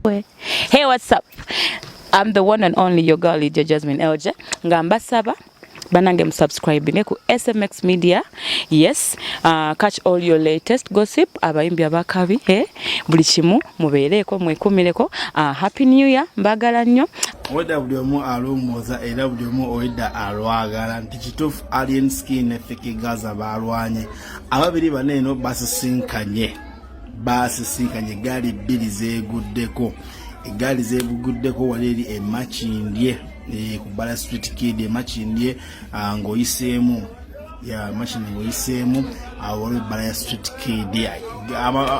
boy. Hey, what's up? I'm the one and only your girl, Lydia Jasmine Elje. Ngamba saba. Banange subscribing ku SMX Media. Yes, catch all your latest gossip abayimbi abakabi buli kimu mubeereko mwekumireko. Happy New Year mbagala nnyo. Weda buli omu alumuza era buli omu oyedda alwagala nti kituufu Alien Skin ne Fiki Gaza balwanye ababiri baneno basisinkanye gali bbiri zeeguddeko egali zeeguddeko wali emakindye ku Bala Street Kid emakindye ng'oyiseemu ya machine ngoyiseemu awole Bala Street Kid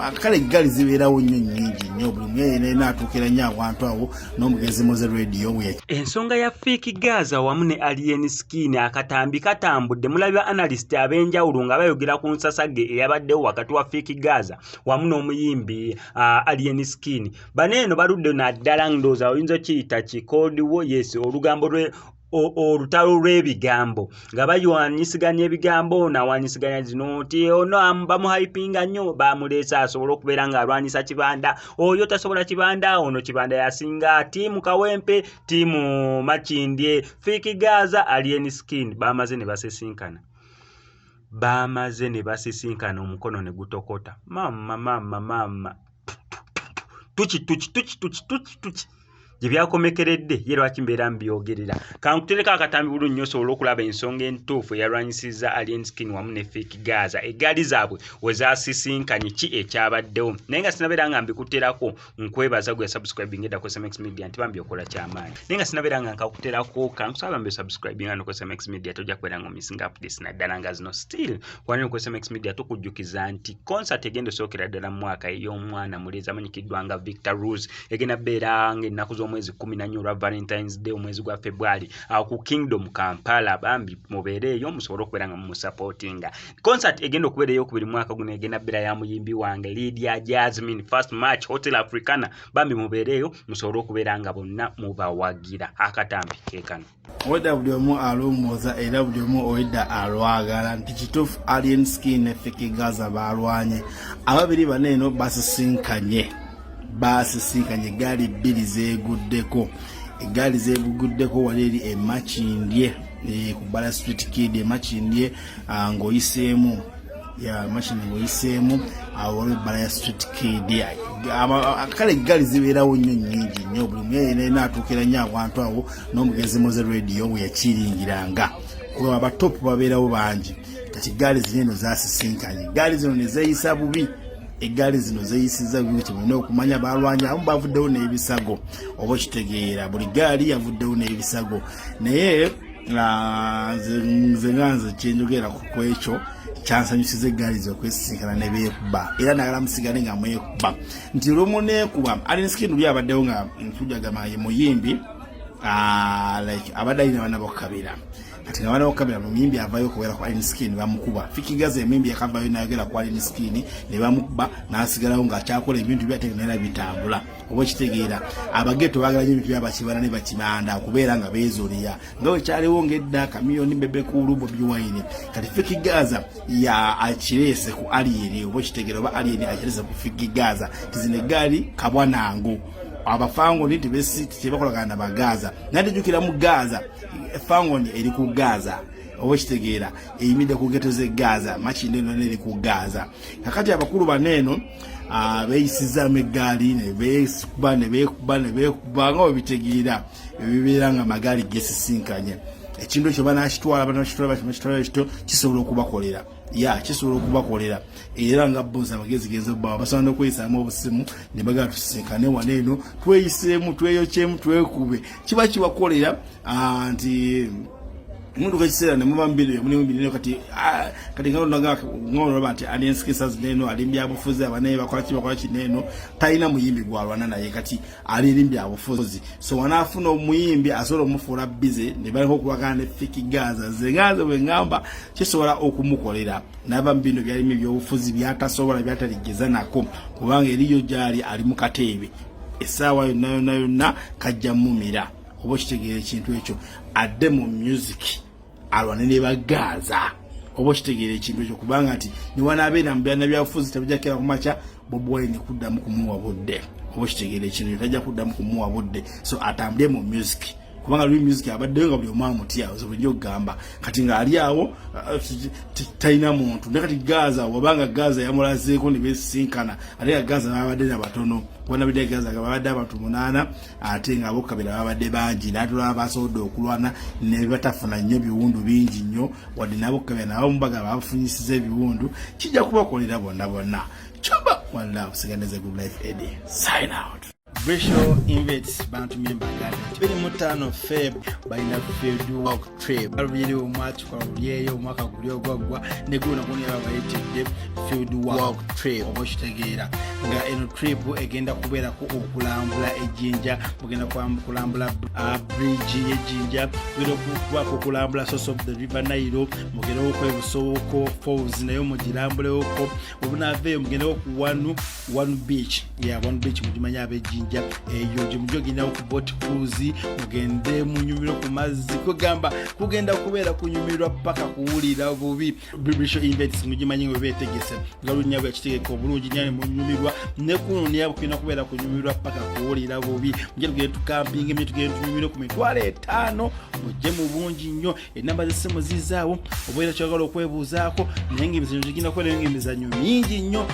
akale gali zibeerawo nnyo nnyingi nnyo buli mwene n'atuukira nnyo abantu awo n'omugezi Moze Radio we. Ensonga ya Fiki Gaza wamu ne Alien Skin akatambi katambudde mulabya analyst ab'enjawulo nga bayogera ku nsasage eyabaddewo wakati wa Fiki Gaza wamu n'omuyimbi Alien Skin. Baneeno baludde naddala ndowooza oyinza kiyita kikoodiwo yes olugambo lwe olutalo lw'ebigambo nga bayiwanyisiganya ebigambo nawanyisiganya zino nti ono bamuhypinga nnyo bamuleesa asobola okubeera ng'alwanyisa kibanda oyo tasobola kibanda ono kibanda yasinga tiimu Kawempe tiimu Makindye Fiki Gaza Alien Skin bamaze ne basisinkana omukono ne gutokota mama tuchi gye byakomekeredde ye lwaki mbeera mbyogerera kankutereka akatambi bulu nnyo osobola okulaba ensonga entuufu eyalwanyisizza Alien Skin wamu ne Fiki Gaza eggaali zaabwe we zaasisinkanye ki ekyabaddewo naye nga sinabeera nga mbikuterako nkwebaza gwe subscribing edda ku SMX Media nti bambi okola kyamaanyi naye nga sinabeera nga nkakuterako kankusaba bambi subscribing ano ku SMX Media tojja kubeera nga missing updates naddala nga zino still wanene ku SMX Media tukujjukiza nti concert egenda osookera ddala mu mwaka ey'omwana mulezi amanyikiddwa nga Victor Rose egenda beera ng'ennaku mwezi 14 olwa Valentine's Day omwezi gwa February ku Kingdom Kampala bambi mubeereyo musobole okubeera nga mumusupportinga concert egenda okubeerayo ku buli mwaka guno egenda beera ya muyimbi wange Lydia Jasmine First Match Hotel Africana bambi mubeereyo musobole okubeera nga bonna mubawagira akatambi kekano. Weda buli omu alumuza era buli omu oyedda alwagala nti kituufu Alien Skin ne Fiki Gaza balwanye ababiri baneeno basisinkanye gali bbiri zeeguddeko egali zeeguddeko wali emakindye ku Bala Street Kid emakindye ng'oyiseemu ya machine ngoyiseemu awole Bala Street Kid akale gali zibeerawo nnyo nnyingi nnyo buli mwene n'atuukira nnyo abantu awo n'omugezi Moze Radio we yakiringiranga kuba abatopu babeerawo bangi kati gali zino zaasisinkanye gali zino ne zeeyisa bubi egali zino zeyisiza bwiti mulina okumanya balwanya amu bavuddewo n'ebisago oba kitegeera buli gaali yavuddewo n'ebisago naye nze kyenjogera ku ekyo kyansanyusiza egaali zokwesisinkana ne beekuba era nagala musigale nga mwekuba nti olwomu neekuba Alien Skin luli abaddewo nga ntujagama ye muyimbi abadde alina bana bokkabira kati nga bana bokkabira muyimbi avayo okubeera ku Alien Skin bamukuba Fiki Gaza emuyimbi yakavayo nayogera ku Alien Skin ne bamukuba n'asigalawo ng'akyakola ebintu byategeera bitambula oba kitegeera abageto baagala nnyo ebintu byabakibana ne bakimanda okubeera nga beezoliya nga wekyaliwo ng'edda Kamiyoni Bebekulu Bobi Wine kati Fiki Gaza ya akireese ku Alien oba kitegeera oba Alien akireese ku Fiki Gaza tizino eggaali kabwanangu abafangoni tebakolagana bagaza nadijukira mu Gaza fangoni eri ku Gaza oba kitegeera eyimidde ku geto ze Gaza Makindye none eri ku Gaza kakati abakulu baneeno beeyisizaamu eggaali ne beekuba nga bebitegeera ebibeera nga amagaali gesisinkanye ekintu ekyo banakitwala kito kisobola okubakolera kisobola okubakolera era nga boza amagezi genza obbawa basobola okweyisaamu obusimu ne bagala tusisinkane waneeno tweyiseemu tweyokyemu twekube kiba kibakolera nti mundu kakiseera ne muba mbiri mulimu kati ng'olaba nti Alien Skin neno alimbya abufuzi abanaye bakola kineno talina muyimbi gwalwana naye kati alimbya abufuzi so wanaafuna omuyimbi asobola omufuula bize ne baliko okulagana ne Fiki Gaza zengaze bwe ngamba kisobola okumukolera naba mbino byalimu ebyobufuzi byatasobola byataligeza nako kubanga eriyo gyali ali mu kateebe essaawa yonna kajja mumira oba kitegeera ekintu ekyo adde mu music alwane ne bagaza oba kitegeera ekintu ekyo kubanga nti niwanabeera mu byana byabufuzi tabijja kera kumakya Bobi Wine kuddamu kumuwa budde okitegera ekintu tajja kuddamu kumuwa budde so atambule mu music kubanga lwi music abaddeyo nga buli omu amutya osobojja okugamba kati ng'ali awo talina muntu ne kati Gaza wabanga Gaza yamulazeeko ne beesinkana ate nga Gaza babadde nabatono kubona bidde Gaza nga babadde abantu 8 ate nga abokabira babadde bangi n'atulaba basobodde okulwana ne batafuna nnyo ebiwundu bingi nnyo wadde n'abokabira nabo mubaga babafunyisiza ebiwundu kijja kubakolera bonna choba one love siganeze good life Eddie sign out. Racial Invades Bantu member Garden 25 Feb baina field work trip alubiri omwatu kwa ulyeyo omwaka guli ogwagwa neguna kuni abayitidde field work trip oboshitegeera nga eno trip egenda kubeera ku okulambula ejjinja mugenda kulambula bridge ejjinja biro kulambula source of the river Nile mugenda okwebusooko falls nayo mugirambule oko obunave mugenda ku one beach one beach mujimanya abejjinja eyo jimujogina ku boat cruise mugende munyumiro ku mazzi kugenda kubeera kunyumirwa paka kuwulira bubi British Invades mujimanyi we betegese galunya bwa kitegeko bulungi nyane munyumirwa ne kuno yabo kina kubeera kunyumirwa paka kuwulira bubi mugende tukampinga tugende tunyumiro ku mitwalo 5 mujje mu bungi nnyo enamba z'essimu zizaawo oboera kyagala okwebuuzaako naye ng'emizanyo gigina kwera ng'emizanyo mingi nnyo